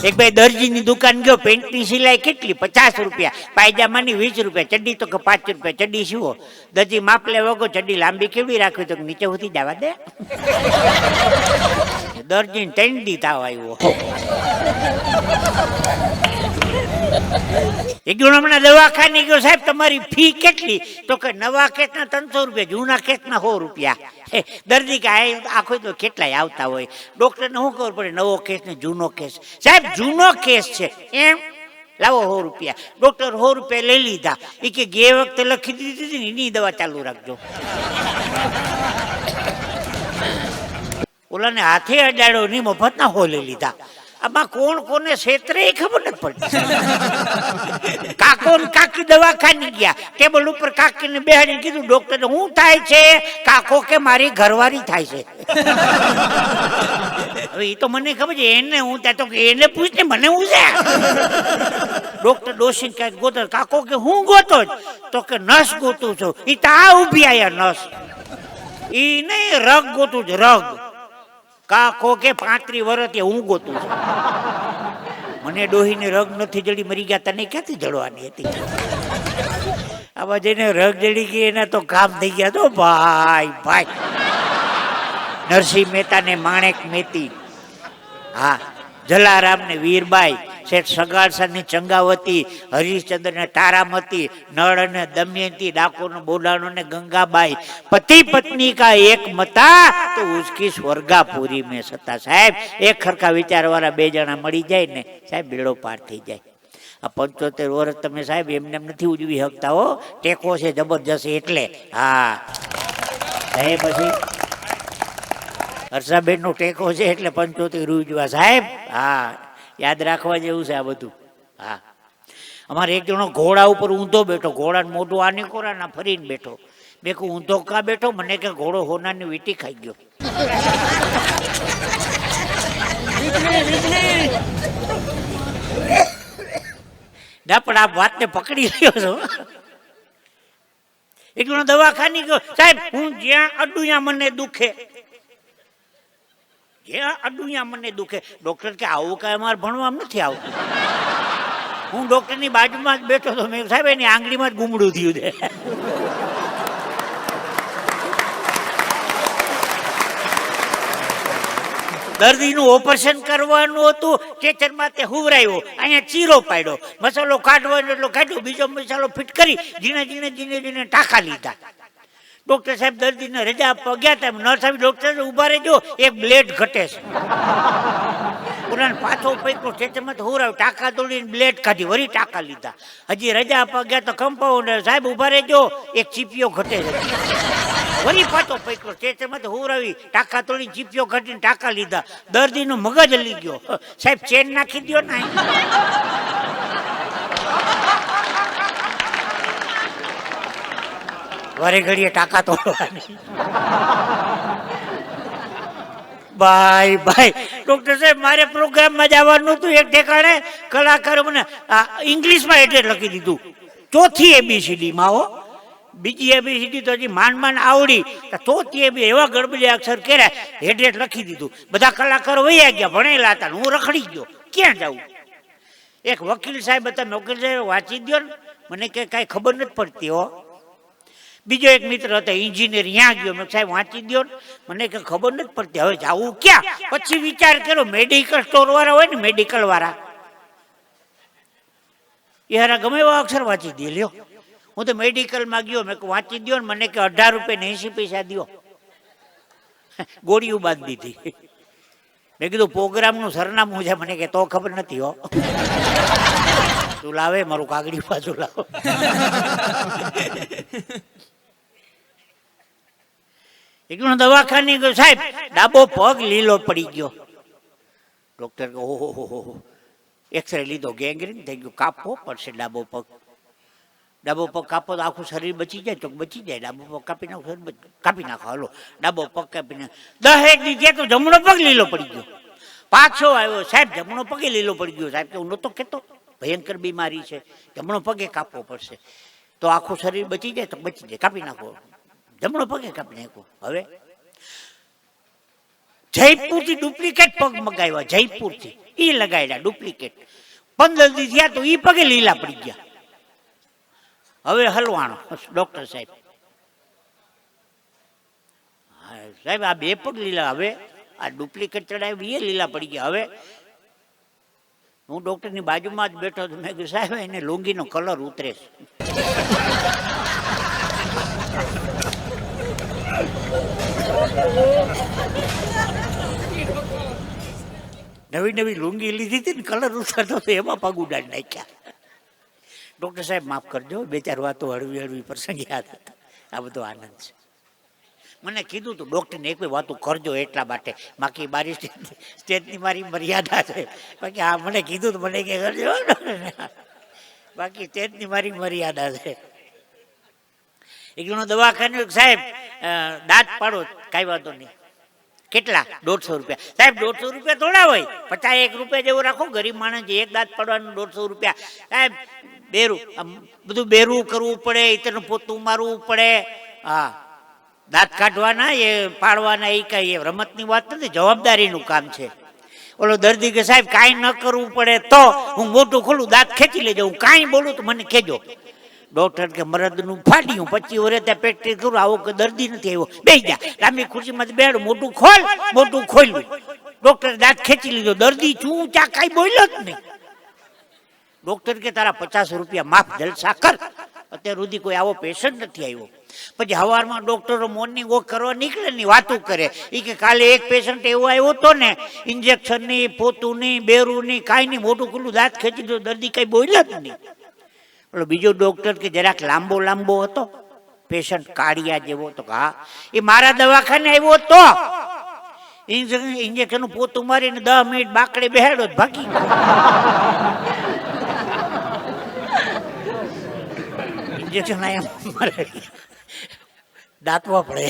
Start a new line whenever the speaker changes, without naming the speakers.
એક ભાઈ દરજીની દુકાન ગયો, પેન્ટની સિલાઈ કેટલી? 50 રૂપિયા, પાયજામાની 20 રૂપિયા, ચડ્ડી તો કે 5 રૂપિયા. ચડ્ડી શું? દરજી માપ લેવો ગયો, ચડ્ડી લાંબી કેવી રાખવી? તો નીચે સુધી જવા દે. દરજીને 3 દી તાવ આવ્યો. એક જણ હમણાં દવાખાને ગયો, સાહેબ તમારી ફી કેટલી? તો કે નવા કેસના 300 રૂપિયા, જૂના કેસના 100 રૂપિયા. દર્દી કે આખો તો કેટલાય આવતા હોય. ડોક્ટરને શું ખબર પડે નવો કેસ ને જૂનો કેસ? સાહેબ જૂનો કેસ છે એમ, લાવો 100 રૂપિયા. ડોક્ટર 100 રૂપિયા લઈ લીધા. એ કે ગે વખતે લખી દીધી હતી ને એની દવા ચાલુ રાખજો. ઓલાને હાથે અડાડ્યો ની મફતના 100 લઈ લીધા. આમાં કોણ કોને ક્ષેત્રે ખબર નથી પડતી. કાકો ને કાકી દવાખાને ગયા, ટેબલ ઉપર કાકીને બેહાડીને કીધું ડોક્ટરને શું થાય છે? કાકો કે મારી ઘરવાળી થાય છે. હવે એ તો મને ખબર છે, એને હું ત્યાં તો એને પૂછ ને મને હું છે. ડોક્ટર ડોસી કઈક ગોતો. કાકો કે હું ગોતો જ? તો કે નસ ગોતું છું. એ તો આ ઉભી આયા નસ. એ નહીં રગ ગોતું છે, રગ. કાકો કે 35 વર્ષથી હું ગોતું છું. મને ડોહીને રગ નથી જડી, મરી ગયા, તને ક્યાંથી જડવાની હતી? આમાં જેને રગ જડી ગઈ એના તો કામ થઈ ગયા. તો ભાઈ ભાઈ નરસિંહ મહેતા ને માણેક મેતી, હા, જલારામ ને વીરબાઈ, શેઠ સગાડસર ની ચંગાવતી, હરિશ્ચંદ્ર ને તારામતી, નળ અને દમયંતી, ડાકોર ને બોડાણો ને ગંગાબાઈ, પતિ પત્ની કા એક મતા તો ઉસકી સ્વર્ગાપુરી में સતા. સાહેબ એક ખરખા વિચાર વાળા 2 જણા મળી જાય ને સાહેબ બેડો પાર થઈ જાય. આ 75 વર્ષ તમે સાહેબ એમને નથી ઉજવી શકતા હો. ટેકો છે જબરજસ્ત એટલે. હા સાહેબ પછી હર્ષાબેન નો ટેકો છે એટલે 75 ઉજવા સાહેબ. હા યાદ રાખવા જેવું છે આ બધું. હા અમારે એક જણો ઘોડા ઉપર ઊંધો બેઠો, ઘોડાને મોઢું આને કોરાના ફરીને બેઠો. મેં કહું ઊંધો કા બેઠો? મને કે ઘોડો હોનાની વીટી ખાઈ ગયો. ના પણ આ વાતને પકડી રહ્યો છો. એક જણો દવાખાને ગયો, સાહેબ હું જ્યાં અડુયા મને દુખે, જ્યાં અડુયા મને દુખે. ડોક્ટર કે આવું કાંઈ અમારે ભણવામાં નથી આવતું. હું ડોક્ટરની બાજુમાં જ બેઠો હતો. મેં સાહેબ એની આંગળીમાં જ ગુમડું થયું છે. દર્દીનું ઓપરેશન કરવાનું હતું, સ્ટ્રેચરમાં તે હુવરાયો, અહીંયા ચીરો પાડ્યો, મસાલો કાઢવાનો એટલો કાઢ્યો, બીજો મસાલો ફિટ કરી ઝીણે ઝીણે ઝીણે ઝીણે ટાંકા લીધા. ડોક્ટર સાહેબ દર્દીને રજા આપવા ગયા હતા. નર્સ સાહેબ ડોક્ટર ઉભા રહેજો, એક બ્લેડ ઘટે છે. પુરાણ પાછો પૈકો સ્ટ્રેચરમાં હુવરાયો, ટાંકા તોડીને બ્લેડ કાઢી, વળી ટાંકા લીધા. હજી રજા આપવા ગયા તો કમ્પાઉન્ડર સાહેબ ઉભા રહેજો, એક ચીપિયો ઘટે છે. વળી પાછો પૈકો સ્ટ્રેચરમાં હુવરાવી, ટાંકા તોડીને ચીપિયો ઘટીને ટાંકા લીધા. દર્દીનો મગજ હલી ગયો. સાહેબ ચેન નાખી દો ને. વારે ઘડીએ ટાંકા તોડવાની. ભાઈ ભાઈ ડોક્ટર સાહેબ મારે પ્રોગ્રામમાં જવાનું હતું એક ઠેકાણે. કલાકારો મને ઇંગ્લિશમાં એડ્રેસ લખી દીધું, 4થી ABCD માં હો. બીજી ABCD તો હજી માંડ માંડ આવડી, 4થી AB એવા ગડબડિયા અક્ષર કર્યા, એડ્રેસ લખી દીધું. બધા કલાકારો વૈયા ગયા, ભણેલા હતા, હું રખડી ગયો, ક્યાં જાઉં? એક વકીલ સાહેબ હતા, વકીલ સાહેબ વાંચી દો ને. મને કે કાંઈ ખબર નથી પડતી હો. બીજો એક મિત્ર હતો એન્જિનિયર, ત્યાં ગયો. મેં સાહેબ વાંચી દો ને. મને કે ખબર નથી પડતી, હવે જાવું ક્યાં? પછી વિચાર કર્યો, મેડિકલ સ્ટોર વાળા હોય ને, મેડિકલ વાળા, એ હારા ગમે એવા અક્ષર વાંચી દે. લ્યો હું તો મેડિકલમાં ગયો, મેં વાંચી દો ને. મને કે 18 રૂપિયા ને 80 પૈસા દો. ગોળીઓ બાંધી દીધી. મેં કીધું પ્રોગ્રામનું સરનામું છે? મને કે તો ખબર નથી હો. તું લાવે મારું કાગડી પાછું લાવો. એક દવાખાને ગયો, સાહેબ ડાબો પગ લીલો પડી ગયો. ડોક્ટર કે ઓહો, એક્સરે લીધો, ગેંગ્રીન થઈ ગયું, કાપવો પડશે ડાબો પગ. ડાબો પગ કાપો તો આખું શરીર બચી જાય? તો બચી જાય. ડાબો પગ કાપી નાખો, કાપી નાખો. હાલો ડાબો પગ કાપી નાખો. 10 દિવસ તો જમણો પગ લીલો પડી ગયો. પાછો આવ્યો, સાહેબ જમણો પગે લીલો પડી ગયો. સાહેબ કે હું નતો કેતો ભયંકર બીમારી છે, જમણો પગે કાપવો પડશે. તો આખું શરીર બચી જાય? તો બચી જાય, કાપી નાખો. જમણો પગે કાપી નાખો. હવે જયપુરથી ડુપ્લિકેટ પગ મગાવ્યા, જયપુરથી ઈ લગાડ્યા ડુપ્લિકેટ. 15 દી થયા તો ઈ પગે લીલા પડી ગયા. હવે હલવાણો ડોક્ટર સાહેબ, સાહેબ આ 2 પગ લીલા, હવે આ ડુપ્લિકેટ ચડાવી એ લીલા પડી ગયા. હવે હું ડોક્ટરની બાજુમાં જ બેઠો હતો. મેં કીધું સાહેબ એને લુંગીનો કલર ઉતરે છે. નવી નવી લુંગી લીધી હતી ને, કલર ઉતરતો તો એમાં પગ ઉડાડી નાખ્યા. ડોક્ટર સાહેબ માફ કરજો, 2-4 વાતો હળવી હળવી પ્રસંગ યાદ હતા. આ બધો આનંદ છે. મને કીધું તું ડૉક્ટરને એક વાતો કરજો એટલા માટે, બાકી મારી સ્ટેજની મારી મર્યાદા છે. બાકી હા મને કીધું તો મને કે કરજો, બાકી સ્ટેજની મારી મર્યાદા છે. એક જણો દવાખાને સાહેબ દાંત પાડો, કાંઈ વાંધો નહીં. કેટલા? 150 રૂપિયા. સાહેબ 150 રૂપિયા થોડા હોય, 51 રૂપિયા જેવું રાખો. ગરીબ માણસ એક દાંત પાડવાનું 150 રૂપિયા. સાહેબ બેરું બધું બેરું કરવું પડે, ઇતરનું પોતું મારવું પડે. હા, દાંત કાઢવાના એ પાડવાના એ કઈ રમતની વાત નથી, જવાબદારીનું કામ છે. ઓલો દર્દી કે સાહેબ કાંઈ ન કરવું પડે તો હું મોટું ખોલું, દાંત ખેંચી લેજો, હું કાંઈ બોલું તો મને કહેજો. ડોક્ટર કે મરદનું ફાડ્યું, 25 વર્ષ ત્યાં પ્રેક્ટિસ કરું, આવો કે દર્દી નથી આવ્યો. બેસી જા, લાંબી ખુરશીમાંથી બેડ, મોટું ખોલ. મોટું ખોલ્યું, ડોક્ટર દાંત ખેંચી લીધો. દર્દી છું ચા કાંઈ બોલ્યો જ નહીં. ડોક્ટર કે તારા 50 રૂપિયા માફ, જલસા કર. અત્યાર સુધી કોઈ આવો પેશન્ટ નથી આવ્યો. પછી સવારમાં ડોક્ટરો મોર્નિંગ વોક કરવા નીકળે ને વાતું કરે. એ કે કાલે એક પેશન્ટ એવો આવ્યો હતો ને, ઇન્જેક્શનની, પોતુની, બેરુની કાંઈ નહીં, મોટું ખુલ્લું દાંત ખેંચી દીધું, દર્દી કંઈ બોલ્યા જ નહીં. પેલો બીજો ડોક્ટર કે જરાક લાંબો હતો, પેશન્ટ કાળિયા જેવો હતો. હા, એ મારા દવાખાને આવ્યો તો ઇન્જેક્શનનું પોતું મારીને 10 મિનિટ બાકડે બેહાડ્યો, ભાગી ગયો. ઇન્જેક્શન આયા મારે દાંતવા પડે.